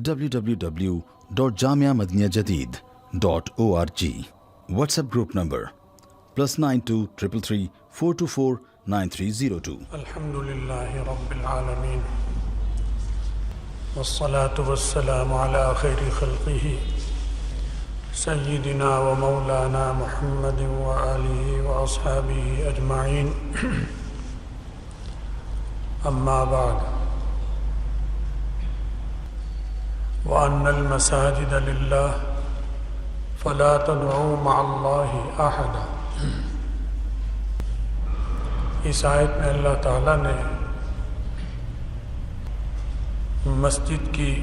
www.jamiamadiniyajadid.org. WhatsApp group number +92 333 424 9302. الحمدللہ رب العالمین والصلاة والسلام على خیر خلقہ سیدنا و مولانا محمد وآلہ واصحابہ اجمعین اما بعد وأن المساجد للہ فلا تدعوا مع اللہ احدا. اس آیت میں اللہ تعالیٰ نے مسجد کی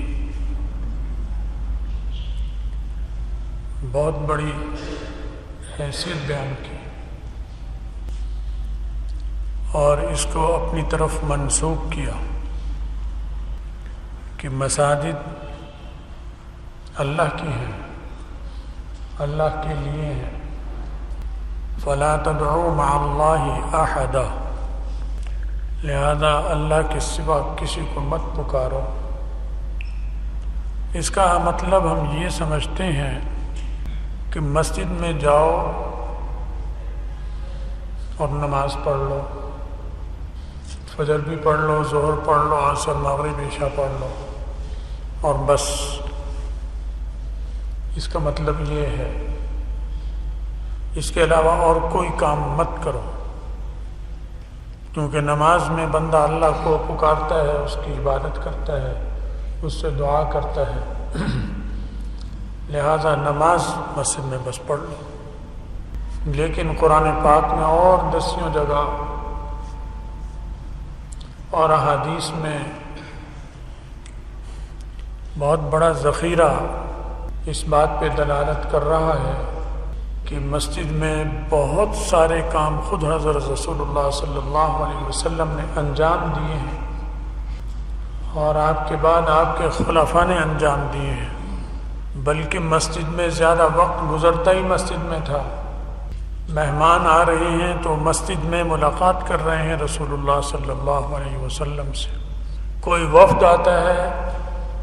بہت بڑی حیثیت بیان کی اور اس کو اپنی طرف منسوب کیا کہ مساجد اللہ کی ہیں، اللہ کے لیے ہیں. فلا تدعوا مع اللہ احدا، لہذا اللہ کے سوا کسی کو مت پکارو. اس کا مطلب ہم یہ سمجھتے ہیں کہ مسجد میں جاؤ اور نماز پڑھ لو، فجر بھی پڑھ لو، ظہر پڑھ لو، عصر مغرب عشاء پڑھ لو اور بس. اس کا مطلب یہ ہے، اس کے علاوہ اور کوئی کام مت کرو، کیونکہ نماز میں بندہ اللہ کو پکارتا ہے، اس کی عبادت کرتا ہے، اس سے دعا کرتا ہے. لہذا نماز مسجد میں بس پڑھ لو. لیکن قرآن پاک میں اور دسیوں جگہ اور احادیث میں بہت بڑا ذخیرہ اس بات پہ دلالت کر رہا ہے کہ مسجد میں بہت سارے کام خود حضرت رسول اللہ صلی اللہ علیہ وسلم نے انجام دیے ہیں اور آپ کے بعد آپ کے خلفاء نے انجام دیے ہیں. بلکہ مسجد میں زیادہ وقت گزرتا ہی مسجد میں تھا. مہمان آ رہے ہیں تو مسجد میں ملاقات کر رہے ہیں رسول اللہ صلی اللہ علیہ وسلم سے. کوئی وفد آتا ہے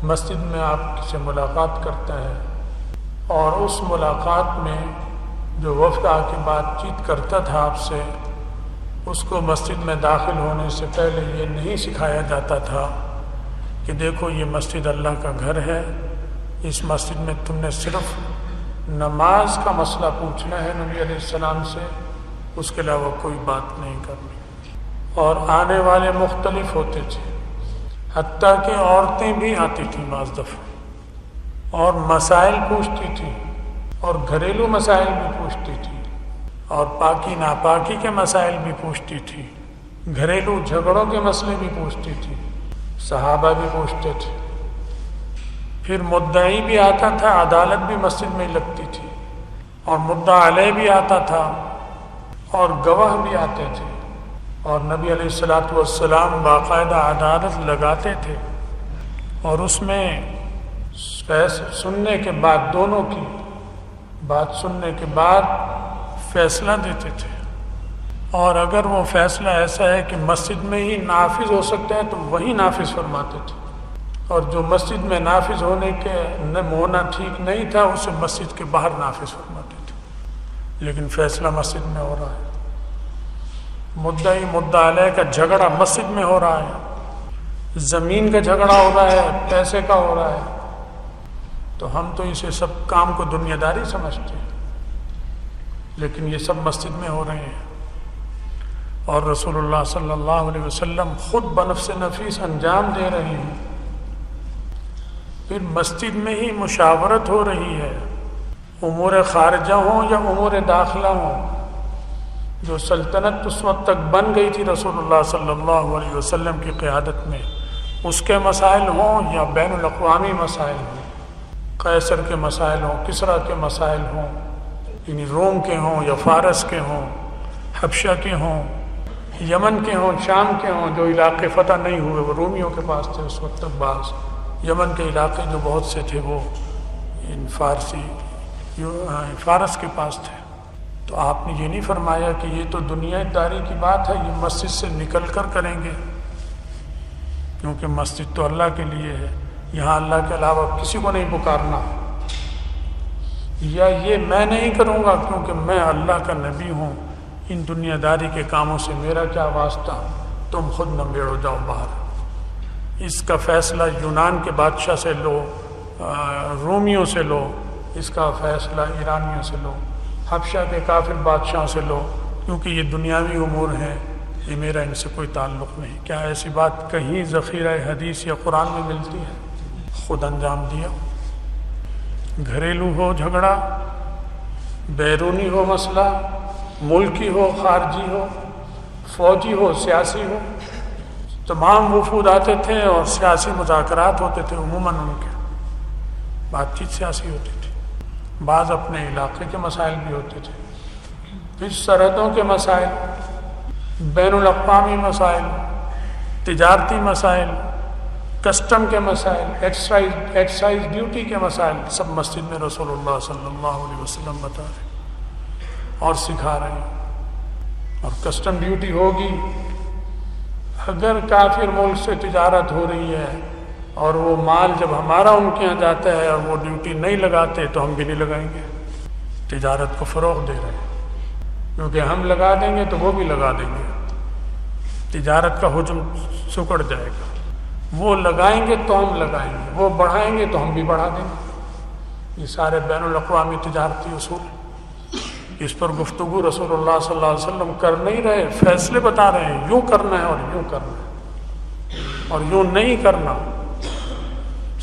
مسجد میں آپ سے ملاقات کرتا ہے اور اس ملاقات میں جو وفد آ کے بات چیت کرتا تھا آپ سے، اس کو مسجد میں داخل ہونے سے پہلے یہ نہیں سکھایا جاتا تھا کہ دیکھو یہ مسجد اللہ کا گھر ہے، اس مسجد میں تم نے صرف نماز کا مسئلہ پوچھنا ہے نبی علیہ السلام سے، اس کے علاوہ کوئی بات نہیں کرنی. اور آنے والے مختلف ہوتے تھے، حتیٰ کہ عورتیں بھی آتی تھیں بعض دفعہ اور مسائل پوچھتی تھیں اور گھریلو مسائل بھی پوچھتی تھی اور پاکی ناپاکی کے مسائل بھی پوچھتی تھی، گھریلو جھگڑوں کے مسئلے بھی پوچھتی تھی، صحابہ بھی پوچھتے تھے. پھر مدعی بھی آتا تھا، عدالت بھی مسجد میں لگتی تھی اور مدعا علیہ بھی آتا تھا اور گواہ بھی آتے تھے اور نبی علیہ والسلام باقاعدہ عدالت لگاتے تھے اور اس میں سننے کے بعد دونوں کی بات سننے کے بعد فیصلہ دیتے تھے. اور اگر وہ فیصلہ ایسا ہے کہ مسجد میں ہی نافذ ہو سکتا ہے تو وہی نافذ فرماتے تھے، اور جو مسجد میں نافذ ہونا ٹھیک نہیں تھا اسے مسجد کے باہر نافذ فرماتے تھے. لیکن فیصلہ مسجد میں ہو رہا ہے، مدعی مدعا علیہ کا جھگڑا مسجد میں ہو رہا ہے، زمین کا جھگڑا ہو رہا ہے، پیسے کا ہو رہا ہے، تو ہم تو اسے سب کام کو دنیا داری سمجھتے ہیں، لیکن یہ سب مسجد میں ہو رہے ہیں. اور رسول اللہ صلی اللہ علیہ وسلم خود بنفس نفیس انجام دے رہے ہیں. پھر مسجد میں ہی مشاورت ہو رہی ہے، امور خارجہ ہوں یا امور داخلہ ہوں. جو سلطنت اس وقت تک بن گئی تھی رسول اللہ صلی اللہ علیہ وسلم کی قیادت میں، اس کے مسائل ہوں یا بین الاقوامی مسائل ہوں، قیصر کے مسائل ہوں، کسریٰ کے مسائل ہوں، یعنی روم کے ہوں یا فارس کے ہوں، حبشہ کے ہوں، یمن کے ہوں، شام کے ہوں. جو علاقے فتح نہیں ہوئے وہ رومیوں کے پاس تھے اس وقت تک. بعض یمن کے علاقے جو بہت سے تھے وہ فارس کے پاس تھے. تو آپ نے یہ نہیں فرمایا کہ یہ تو دنیا داری کی بات ہے، یہ مسجد سے نکل کر کریں گے، کیونکہ مسجد تو اللہ کے لیے ہے. یہاں اللہ کے علاوہ کسی کو نہیں پکارنا، یا یہ میں نہیں کروں گا کیونکہ میں اللہ کا نبی ہوں، ان دنیا داری کے کاموں سے میرا کیا واسطہ، تم خود نمبیڑ ہو جاؤ باہر۔ اس کا فیصلہ یونان کے بادشاہ سے لو، رومیوں سے لو، اس کا فیصلہ ایرانیوں سے لو، حبشہ کے کافر بادشاہوں سے لو، کیونکہ یہ دنیاوی امور ہیں، یہ میرا ان سے کوئی تعلق نہیں۔ کیا ایسی بات کہیں ذخیرہ حدیث یا قرآن میں ملتی ہے؟ خود انجام دیا۔ گھریلو ہو جھگڑا، بیرونی ہو مسئلہ، ملکی ہو خارجی ہو، فوجی ہو سیاسی ہو، تمام وفود آتے تھے اور سیاسی مذاکرات ہوتے تھے، عموماً ان کے بات چیت سیاسی ہوتی تھی، بعض اپنے علاقے کے مسائل بھی ہوتے تھے، پھر سرحدوں کے مسائل، بین الاقوامی مسائل، تجارتی مسائل، کسٹم کے مسائل، ایکسائز ڈیوٹی کے مسائل، سب مسجد میں رسول اللہ صلی اللہ علیہ وسلم بتا رہے ہیں اور سکھا رہے ہیں۔ اور کسٹم ڈیوٹی ہوگی، اگر کافر ملک سے تجارت ہو رہی ہے اور وہ مال جب ہمارا ان کے یہاں جاتا ہے اور وہ ڈیوٹی نہیں لگاتے تو ہم بھی نہیں لگائیں گے، تجارت کو فروغ دے رہے ہیں، کیونکہ ہم لگا دیں گے تو وہ بھی لگا دیں گے، تجارت کا حجم سکڑ جائے گا، وہ لگائیں گے تو ہم لگائیں گے، وہ بڑھائیں گے تو ہم بھی بڑھا دیں گے۔ یہ سارے بین الاقوامی تجارتی اصول، اس پر گفتگو رسول اللہ صلی اللہ علیہ وسلم کر نہیں رہے، فیصلے بتا رہے ہیں، یوں کرنا ہے اور یوں کرنا ہے اور یوں نہیں کرنا۔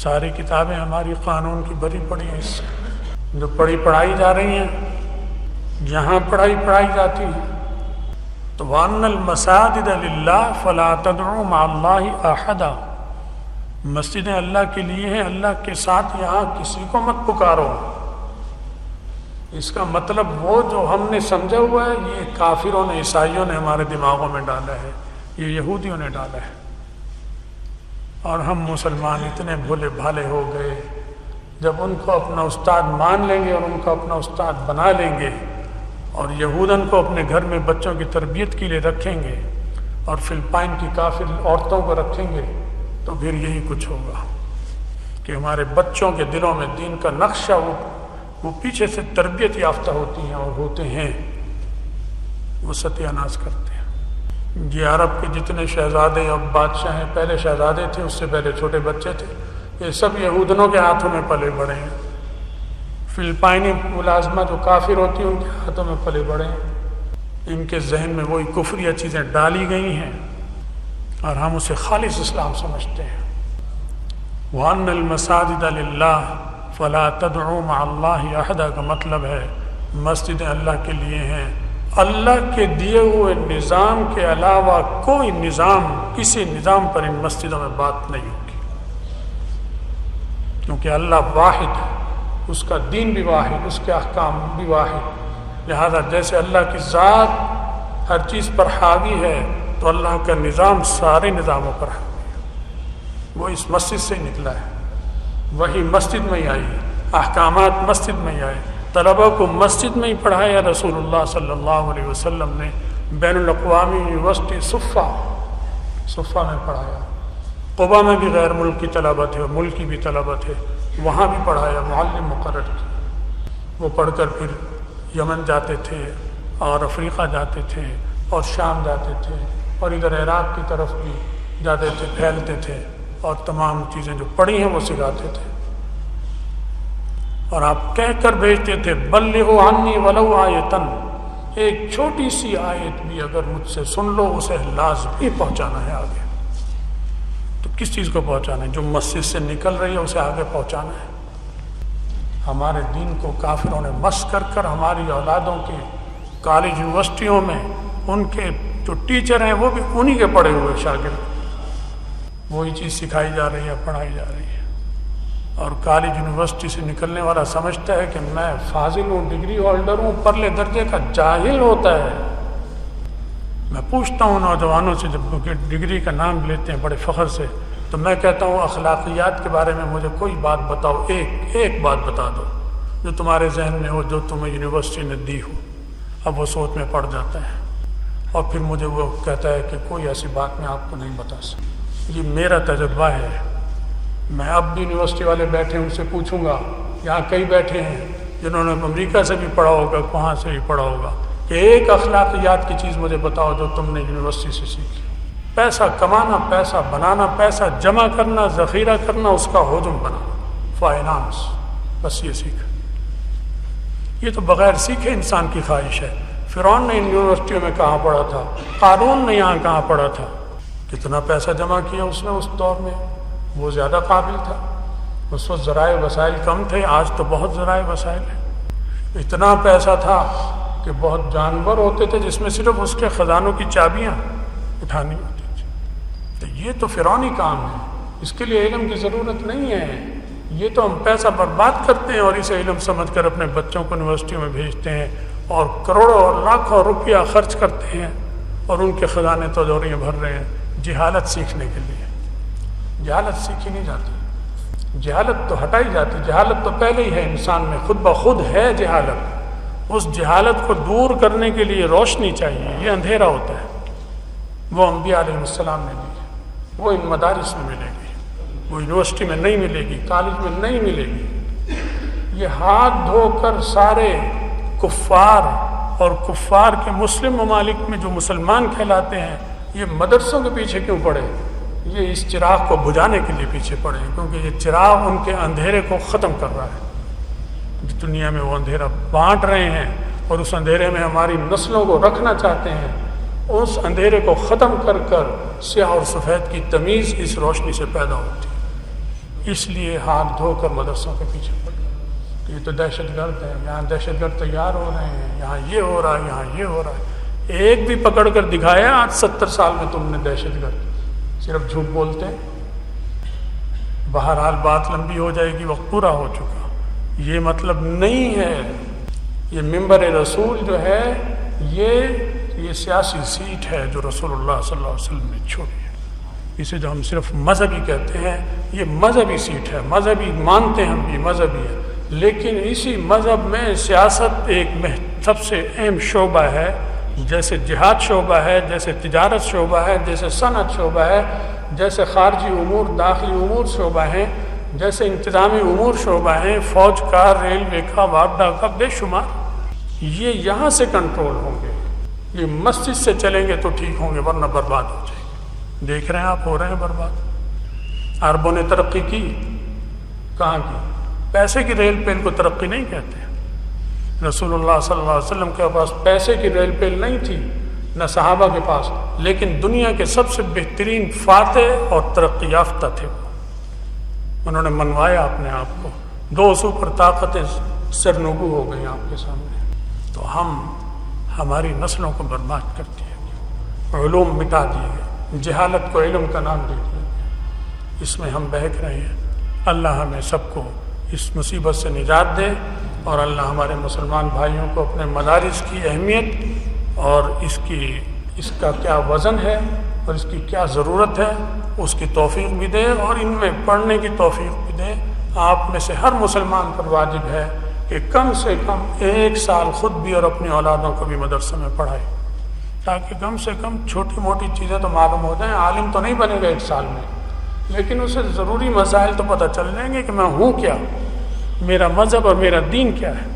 ساری کتابیں ہماری قانون کی بھری پڑی ہیں، اس سے جو پڑھائی جا رہی ہیں، جہاں پڑھائی جاتی ہے تو وَأَنَّ الْمَسَاجِدَ لِلَّهِ فَلَا تَدْعُوا مَعَ اللَّهِ أَحَدًا، مسجدیں اللہ کے لیے ہیں، اللہ کے ساتھ یہاں کسی کو مت پکارو۔ اس کا مطلب وہ جو ہم نے سمجھا ہوا ہے، یہ کافروں نے، عیسائیوں نے ہمارے دماغوں میں ڈالا ہے، یہ یہودیوں نے ڈالا ہے، اور ہم مسلمان اتنے بھولے بھالے ہو گئے، جب ان کو اپنا استاد مان لیں گے اور ان کو اپنا استاد بنا لیں گے اور یہودن کو اپنے گھر میں بچوں کی تربیت کے لیے رکھیں گے اور فلپائن کی کافر عورتوں کو رکھیں گے، تو پھر یہی کچھ ہوگا کہ ہمارے بچوں کے دلوں میں دین کا نقشہ وہ پیچھے سے تربیت یافتہ ہوتی ہیں اور ہوتے ہیں، وہ ستیہ ناش کرتے ہیں۔ یہ عرب کے جتنے شہزادے اور بادشاہ ہیں، پہلے شہزادے تھے، اس سے پہلے چھوٹے بچے تھے، یہ سب یہودنوں کے ہاتھوں میں پلے بڑے ہیں۔ فلپائنی ملازمہ جو کافر ہوتی ہیں، ان کے ہاتھوں میں پلے بڑے ہیں، ان کے ذہن میں وہی کفریہ چیزیں ڈالی گئی ہیں اور ہم اسے خالص اسلام سمجھتے ہیں۔ وَأَنَّ الْمَسَاجِدَ لِلَّهِ فَلَا تَدْعُوا مَعَ اللَّهِ أَحَدًا کا مطلب ہے مسجدیں اللہ کے لیے ہیں، اللہ کے دیے ہوئے نظام کے علاوہ کوئی نظام، کسی نظام پر ان مسجدوں میں بات نہیں ہوگی، کیونکہ اللہ واحد ہے، اس کا دین بھی واحد، اس کے احکام بھی واحد، لہذا جیسے اللہ کی ذات ہر چیز پر حاوی ہے تو اللہ کا نظام سارے نظاموں پر حاوی ہے، وہ اس مسجد سے نکلا ہے، وہی مسجد میں ہی آئی، احکامات مسجد میں ہی آئے، طلبہ کو مسجد میں ہی پڑھایا رسول اللہ صلی اللہ علیہ وسلم نے، بین الاقوامی یونیورسٹی صفہ میں پڑھایا، قبا میں بھی غیر ملکی طلبہ تھے اور ملکی بھی طلبہ تھے، وہاں بھی پڑھایا، معلم مقرر کیا، وہ پڑھ کر پھر یمن جاتے تھے اور افریقہ جاتے تھے اور شام جاتے تھے اور ادھر عراق کی طرف بھی جاتے تھے، پھیلتے تھے اور تمام چیزیں جو پڑھی ہیں وہ سکھاتے تھے، اور آپ کہہ کر بھیجتے تھے بلغوا عنی ولو آیۃ، ایک چھوٹی سی آیت بھی اگر مجھ سے سن لو اسے لازمی پہنچانا ہے آگے۔ تو کس چیز کو پہنچانا ہے؟ جو مسجد سے نکل رہی ہے اسے آگے پہنچانا ہے۔ ہمارے دین کو کافروں نے مس کر کر ہماری اولادوں کے کالج یونیورسٹیوں میں ان کے جو ٹیچر ہیں وہ بھی انہی کے پڑھے ہوئے شاگرد، وہی چیز سکھائی جا رہی ہے، پڑھائی جا رہی ہے، اور کالج یونیورسٹی سے نکلنے والا سمجھتا ہے کہ میں فاضل ہوں، ڈگری ہولڈر ہوں، پرلے درجے کا جاہل ہوتا ہے۔ میں پوچھتا ہوں نوجوانوں سے جب ڈگری کا نام لیتے ہیں بڑے فخر سے، تو میں کہتا ہوں اخلاقیات کے بارے میں مجھے کوئی بات بتاؤ، ایک بات بتا دو جو تمہارے ذہن میں ہو، جو تمہیں یونیورسٹی نے دی ہو۔ اب وہ سوچ میں پڑ جاتا ہے اور پھر مجھے وہ کہتا ہے کہ کوئی ایسی بات میں آپ کو نہیں بتا سکتا۔ یہ میرا تجربہ ہے میں اب بھی یونیورسٹی والے بیٹھے ہیں ان سے پوچھوں گا، یہاں کئی بیٹھے ہیں جنہوں نے امریکہ سے بھی پڑھا ہوگا، وہاں سے بھی پڑھا ہوگا، کہ ایک اخلاقیات کی چیز مجھے بتاؤ جو تم نے یونیورسٹی سے سیکھی۔ پیسہ کمانا، پیسہ بنانا، پیسہ جمع کرنا، ذخیرہ کرنا، اس کا ہجوم بنانا، فائنانس، بس یہ سیکھا۔ یہ تو بغیر سیکھے انسان کی خواہش ہے۔ فرعون نے ان یونیورسٹیوں میں کہاں پڑھا تھا؟ قارون نے یہاں کہاں پڑھا تھا؟ کتنا پیسہ جمع کیا اس نے اس دور میں؟ وہ زیادہ قابل تھا، اس وقت ذرائع وسائل کم تھے، آج تو بہت ذرائع وسائل ہیں۔ اتنا پیسہ تھا کہ بہت جانور ہوتے تھے جس میں صرف اس کے خزانوں کی چابیاں اٹھانی ہوتی تھی۔ تو یہ تو فرعونی کام ہے، اس کے لیے علم کی ضرورت نہیں ہے۔ یہ تو ہم پیسہ برباد کرتے ہیں اور اسے علم سمجھ کر اپنے بچوں کو یونیورسٹیوں میں بھیجتے ہیں اور کروڑوں اور لاکھوں روپیہ خرچ کرتے ہیں اور ان کے خزانے تجوریاں بھر رہے ہیں جہالت سیکھنے کے لیے۔ جہالت سیکھی نہیں جاتی، جہالت تو ہٹائی جاتی، جہالت تو پہلے ہی ہے انسان میں، خود بخود ہے جہالت۔ اس جہالت کو دور کرنے کے لیے روشنی چاہیے، یہ اندھیرا ہوتا ہے۔ وہ انبیاء علیہ السلام نے دی ہے، وہ ان مدارس میں ملے گی، وہ یونیورسٹی میں نہیں ملے گی، کالج میں نہیں ملے گی۔ یہ ہاتھ دھو کر سارے کفار اور کفار کے مسلم ممالک میں جو مسلمان کہلاتے ہیں یہ مدرسوں کے پیچھے کیوں پڑے؟ یہ اس چراغ کو بجھانے کے لیے پیچھے پڑے ہیں، کیونکہ یہ چراغ ان کے اندھیرے کو ختم کر رہا ہے۔ دنیا میں وہ اندھیرا بانٹ رہے ہیں اور اس اندھیرے میں ہماری نسلوں کو رکھنا چاہتے ہیں۔ اس اندھیرے کو ختم کر کر سیاہ اور سفید کی تمیز اس روشنی سے پیدا ہوتی ہے۔ اس لیے ہاتھ دھو کر مدرسوں کے پیچھے پڑے۔ یہ تو دہشت گرد ہے، یہاں دہشت گرد تیار ہو رہے ہیں، یہاں یہ ہو رہا ہے، یہاں یہ ہو رہا ہے۔ ایک بھی پکڑ کر دکھایا آج 70 سال میں تم نے دہشت گرد؟ صرف جھوٹ بولتے ہیں۔ بہرحال بات لمبی ہو جائے گی، وقت پورا ہو چکا۔ یہ مطلب نہیں ہے، یہ منبر رسول جو ہے یہ سیاسی سیٹ ہے جو رسول اللہ صلی اللہ علیہ وسلم نے چھوڑی ہے۔ اسے جو ہم صرف مذہبی کہتے ہیں، یہ مذہبی سیٹ ہے، مذہبی مانتے ہیں ہم بھی، مذہبی ہے، لیکن اسی مذہب میں سیاست ایک سب سے اہم شعبہ ہے۔ جیسے جہاد شعبہ ہے، جیسے تجارت شعبہ ہے، جیسے صنعت شعبہ ہے، جیسے خارجی امور، داخلی امور شعبہ ہیں، جیسے انتظامی امور شعبہ ہیں، فوج کا، ریلوے کا، وابڈا کا، بے شمار۔ یہ یہاں سے کنٹرول ہوں گے، یہ مسجد سے چلیں گے تو ٹھیک ہوں گے، ورنہ برباد ہو جائیں گے۔ دیکھ رہے ہیں آپ، ہو رہے ہیں برباد۔ عربوں نے ترقی کی، کہاں کی؟ پیسے کی ریل پل کو ترقی نہیں کہتے۔ رسول اللہ صلی اللہ علیہ وسلم کے پاس پیسے کی ریل پل نہیں تھی، نہ صحابہ کے پاس، لیکن دنیا کے سب سے بہترین فاتح اور ترقی یافتہ تھے۔ انہوں نے منوایا اپنے آپ کو، 2 سپر طاقتیں سرنگو ہو گئیں آپ کے سامنے۔ تو ہماری نسلوں کو برباد کر دیا گیا، علوم مٹا دیے گئے، جہالت کو علم کا نام دے دیا گیا، اس میں ہم بہک رہے ہیں۔ اللہ ہمیں سب کو اس مصیبت سے نجات دے، اور اللہ ہمارے مسلمان بھائیوں کو اپنے مدارس کی اہمیت اور اس کا کیا وزن ہے اور اس کی کیا ضرورت ہے اس کی توفیق بھی دے، اور ان میں پڑھنے کی توفیق بھی دے۔ آپ میں سے ہر مسلمان پر واجب ہے کہ کم سے کم 1 سال خود بھی اور اپنی اولادوں کو بھی مدرسے میں پڑھائے، تاکہ کم سے کم چھوٹی موٹی چیزیں تو معلوم ہو جائیں۔ عالم تو نہیں بنے گا 1 سال میں، لیکن اسے ضروری مسائل تو پتہ چل جائیں گے کہ میں ہوں کیا، میرا مذہب اور میرا دین کیا ہے۔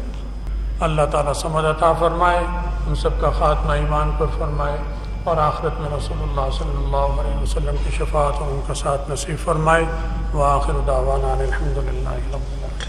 اللہ تعالیٰ سمجھ عطا فرمائے، ہم سب کا خاتمہ ایمان پر فرمائے، اور آخرت میں رسول اللہ صلی اللہ علیہ وسلم کی شفاعت اور ان کا ساتھ نصیب فرمائے۔ وآخر دعوانا الحمد للہ رب العالمین۔